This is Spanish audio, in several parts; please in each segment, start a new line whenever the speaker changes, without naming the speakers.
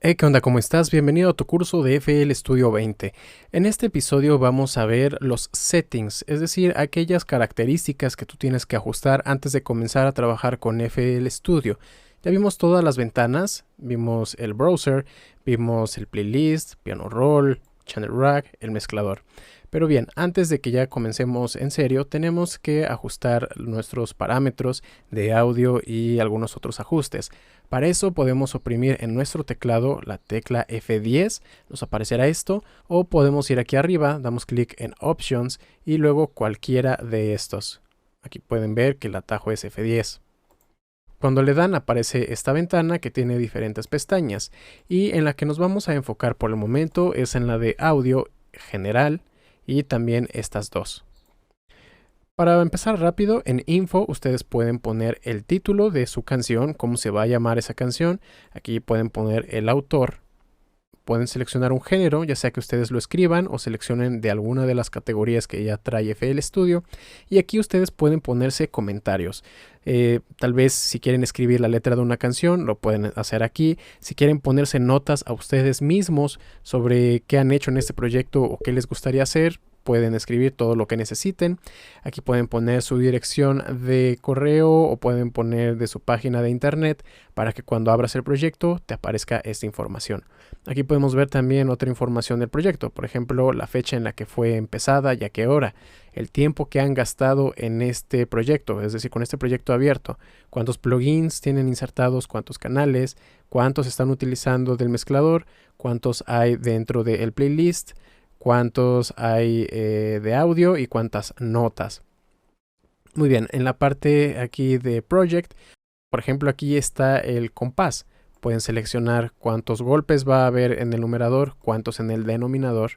Hey, ¿qué onda? ¿Cómo estás? Bienvenido a tu curso de FL Studio 20. En este episodio vamos a ver los settings, es decir, aquellas características que tú tienes que ajustar antes de comenzar a trabajar con FL Studio. Ya vimos todas las ventanas, vimos el browser, vimos el playlist, piano roll, channel rack, el mezclador. Pero bien, antes de que ya comencemos en serio, tenemos que ajustar nuestros parámetros de audio y algunos otros ajustes. Para eso podemos oprimir en nuestro teclado la tecla F10, nos aparecerá esto, o podemos ir aquí arriba, damos clic en Options y luego cualquiera de estos. Aquí pueden ver que el atajo es F10. Cuando le dan aparece esta ventana que tiene diferentes pestañas y en la que nos vamos a enfocar por el momento es en la de audio general y también estas dos. Para empezar rápido, en Info ustedes pueden poner el título de su canción, cómo se va a llamar esa canción. Aquí pueden poner el autor. Pueden seleccionar un género, ya sea que ustedes lo escriban o seleccionen de alguna de las categorías que ya trae FL Studio. Y aquí ustedes pueden ponerse comentarios. Tal vez si quieren escribir la letra de una canción, lo pueden hacer aquí. Si quieren ponerse notas a ustedes mismos sobre qué han hecho en este proyecto o qué les gustaría hacer, pueden escribir todo lo que necesiten. Aquí pueden poner su dirección de correo o pueden poner de su página de internet para que cuando abras el proyecto te aparezca esta información. Aquí podemos ver también otra información del proyecto, por ejemplo, la fecha en la que fue empezada y a qué hora, el tiempo que han gastado en este proyecto, es decir, con este proyecto abierto, cuántos plugins tienen insertados, cuántos canales, cuántos están utilizando del mezclador, cuántos hay dentro del playlist, cuántos hay de audio y cuántas notas. Muy bien, en la parte aquí de Project, por ejemplo, aquí está el compás. Pueden seleccionar cuántos golpes va a haber en el numerador, cuántos en el denominador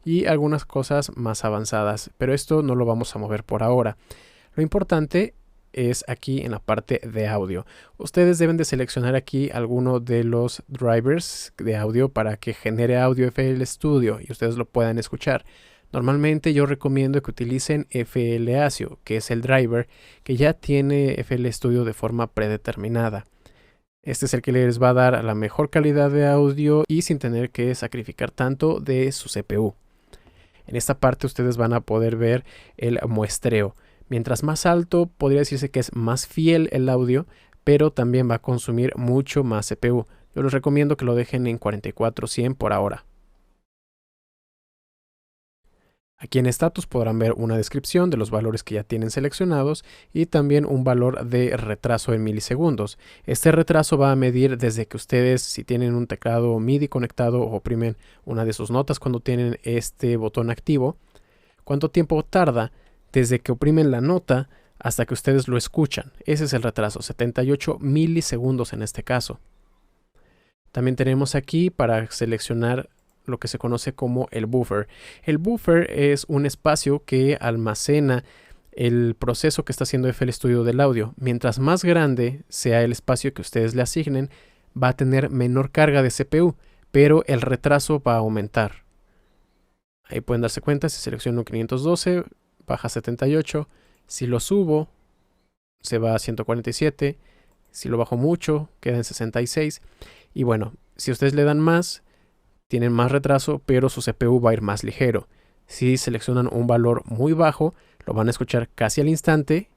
y algunas cosas más avanzadas, pero esto no lo vamos a mover por ahora. Lo importante es aquí en la parte de audio. Ustedes deben de seleccionar aquí alguno de los drivers de audio para que genere audio FL Studio y ustedes lo puedan escuchar. Normalmente yo recomiendo que utilicen FL Audio, que es el driver que ya tiene FL Studio de forma predeterminada. Este es el que les va a dar la mejor calidad de audio y sin tener que sacrificar tanto de su CPU. En esta parte ustedes van a poder ver el muestreo. Mientras más alto, podría decirse que es más fiel el audio, pero también va a consumir mucho más CPU. Yo les recomiendo que lo dejen en 4400 por ahora. Aquí en status podrán ver una descripción de los valores que ya tienen seleccionados y también un valor de retraso en milisegundos. Este retraso va a medir desde que ustedes, si tienen un teclado MIDI conectado o oprimen una de sus notas cuando tienen este botón activo, cuánto tiempo tarda desde que oprimen la nota hasta que ustedes lo escuchan. Ese es el retraso, 78 milisegundos en este caso. También tenemos aquí para seleccionar lo que se conoce como el buffer. El buffer es un espacio que almacena el proceso que está haciendo FL Studio del audio. Mientras más grande sea el espacio que ustedes le asignen, va a tener menor carga de CPU, pero el retraso va a aumentar. Ahí pueden darse cuenta, si selecciono 512, baja 78. Si lo subo, se va a 147. Si lo bajo mucho, queda en 66. Y bueno, si ustedes le dan más, tienen más retraso, pero su CPU va a ir más ligero. Si seleccionan un valor muy bajo, lo van a escuchar casi al instante,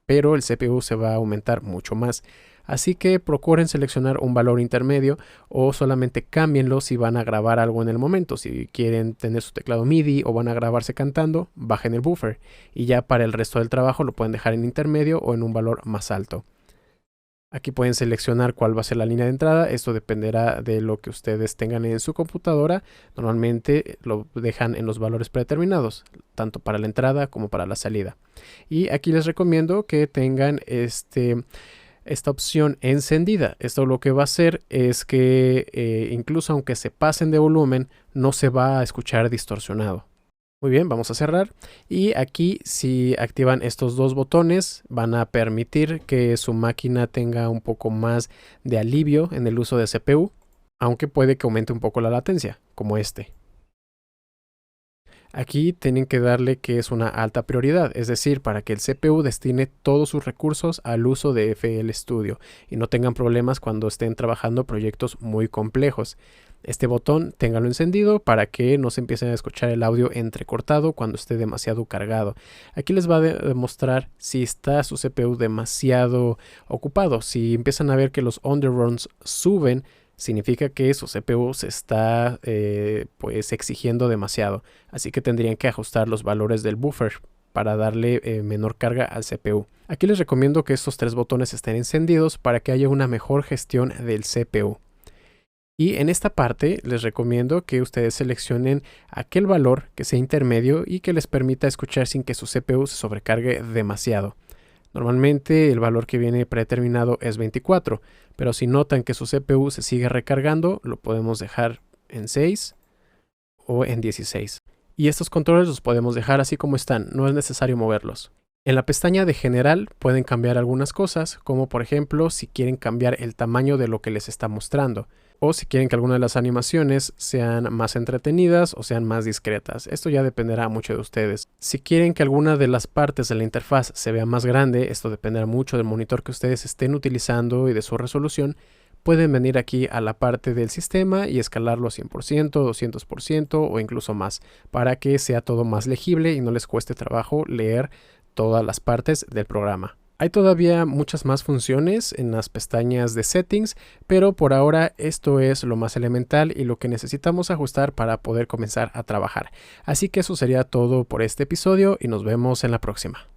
pero el CPU se va a aumentar mucho más. Así que procuren seleccionar un valor intermedio o solamente cámbienlo si van a grabar algo en el momento. Si quieren tener su teclado MIDI o van a grabarse cantando, bajen el buffer. Y ya para el resto del trabajo lo pueden dejar en intermedio o en un valor más alto. Aquí pueden seleccionar cuál va a ser la línea de entrada. Esto dependerá de lo que ustedes tengan en su computadora. Normalmente lo dejan en los valores predeterminados, tanto para la entrada como para la salida. Y aquí les recomiendo que tengan esta opción encendida. Esto lo que va a hacer es que incluso aunque se pasen de volumen, no se va a escuchar distorsionado. Muy bien, vamos a cerrar y aquí si activan estos dos botones van a permitir que su máquina tenga un poco más de alivio en el uso de CPU, aunque puede que aumente un poco la latencia, como este. Aquí tienen que darle que es una alta prioridad, es decir, para que el CPU destine todos sus recursos al uso de FL Studio y no tengan problemas cuando estén trabajando proyectos muy complejos. Este botón ténganlo encendido para que no se empiecen a escuchar el audio entrecortado cuando esté demasiado cargado. Aquí les va a demostrar si está su CPU demasiado ocupado. Si empiezan a ver que los underruns suben, significa que su CPU se está pues exigiendo demasiado. Así que tendrían que ajustar los valores del buffer para darle menor carga al CPU. Aquí les recomiendo que estos tres botones estén encendidos para que haya una mejor gestión del CPU. Y en esta parte les recomiendo que ustedes seleccionen aquel valor que sea intermedio y que les permita escuchar sin que su CPU se sobrecargue demasiado. Normalmente el valor que viene predeterminado es 24, pero si notan que su CPU se sigue recargando, lo podemos dejar en 6 o en 16. Y estos controles los podemos dejar así como están, no es necesario moverlos. En la pestaña de general pueden cambiar algunas cosas, como por ejemplo si quieren cambiar el tamaño de lo que les está mostrando, o si quieren que alguna de las animaciones sean más entretenidas o sean más discretas. Esto ya dependerá mucho de ustedes. Si quieren que alguna de las partes de la interfaz se vea más grande, esto dependerá mucho del monitor que ustedes estén utilizando y de su resolución. Pueden venir aquí a la parte del sistema y escalarlo a 100%, 200% o incluso más, para que sea todo más legible y no les cueste trabajo leer todas las partes del programa. Hay todavía muchas más funciones en las pestañas de settings, pero por ahora esto es lo más elemental y lo que necesitamos ajustar para poder comenzar a trabajar. Así que eso sería todo por este episodio y nos vemos en la próxima.